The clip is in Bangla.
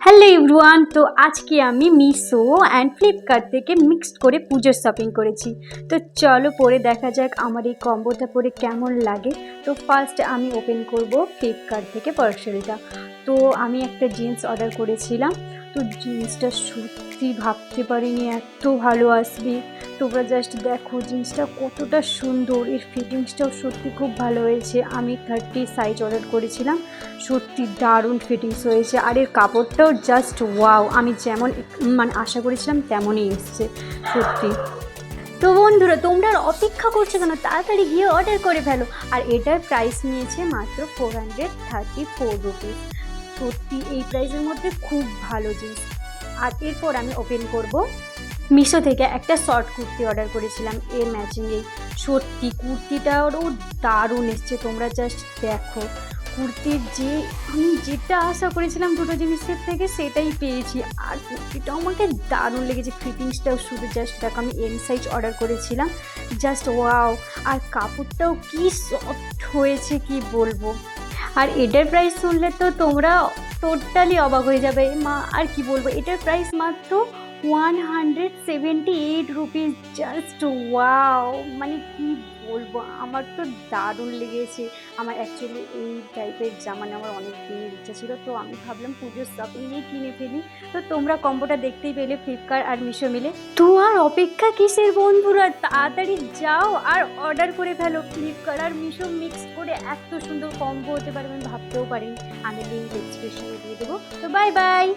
হ্যালো এভরিওয়ান, তো আজকে আমি মিশো অ্যান্ড ফ্লিপকার্ট থেকে মিক্সড করে পুজোর শপিং করেছি। তো চলো পরে দেখা যাক আমার এই কম্বোটা পরে কেমন লাগে। তো ফার্স্ট আমি ওপেন করব ফ্লিপকার্ট থেকে পার্সেলটা। তো আমি একটা জিন্স অর্ডার করেছিলাম। তো জিন্সটা সত্যি ভাবতে পারিনি এত ভালো আসবে। তোমরা জাস্ট দেখো জিন্সটা কতটা সুন্দর, এর ফিটিংসটাও সত্যি খুব ভালো হয়েছে। আমি 30 সাইজ অর্ডার করেছিলাম, সত্যি দারুণ ফিটিংস হয়েছে। আর এর কাপড়টাও জাস্ট ওয়াও, আমি যেমন আশা করেছিলাম তেমনই এসছে সত্যি। তো বন্ধুরা, তোমরা আর অপেক্ষা করছো কেন? তাড়াতাড়ি গিয়ে অর্ডার করে ফেলো। আর এটার প্রাইস নিয়েছে মাত্র 434 রুপিস। সত্যি এই প্রাইসের মধ্যে খুব ভালো জিনিস। আর এরপর আমি ওপেন করব মিশো থেকে একটা শর্ট কুর্তি অর্ডার করেছিলাম এর ম্যাচিংয়ে। সত্যি কুর্তিটারও দারুণ এসছে, তোমরা জাস্ট দেখো। কুর্তির যে আমি যেটা আশা করেছিলাম দুটো জিনিসের থেকে সেটাই পেয়েছি। আর কুর্তিটাও আমাকে দারুণ লেগেছে, ফিটিংসটাও শুধু জাস্ট দেখো। আমি এম সাইজ অর্ডার করেছিলাম, জাস্ট ওয়াও। আর কাপড়টাও কি সফট হয়েছে কি বলবো। আর এটার প্রাইস শুনলে তো তোমরা টোটালি অবাক হয়ে যাবে। মা আর কি বলবো, এটার প্রাইস মাত্র 178 রুপিস। জাস্ট ওয়াও, মানে কি বলবো, আমার তো দারুণ লেগেছে। আমার অ্যাকচুয়ালি এই টাইপের জামা নেওয়ার অনেক দিনের ইচ্ছা ছিল, তো আমি ভাবলাম পুজোর শপিংয়েই কিনে ফেলি। তো তোমরা কম্বোটা দেখতেই পেলে ফ্লিপকার্ট আর মিশো মিলে। তো আর অপেক্ষা কিসের বন্ধুরা, তাড়াতাড়ি যাও আর অর্ডার করে ফেলো। ফ্লিপকার্ট আর মিশো মিক্স করে এত সুন্দর কম্বো হতে পারে আমি ভাবতেও পারিনি। আমি লিঙ্ক ডিসক্রিপশনে দিয়ে দেবো। তো বাই বাই।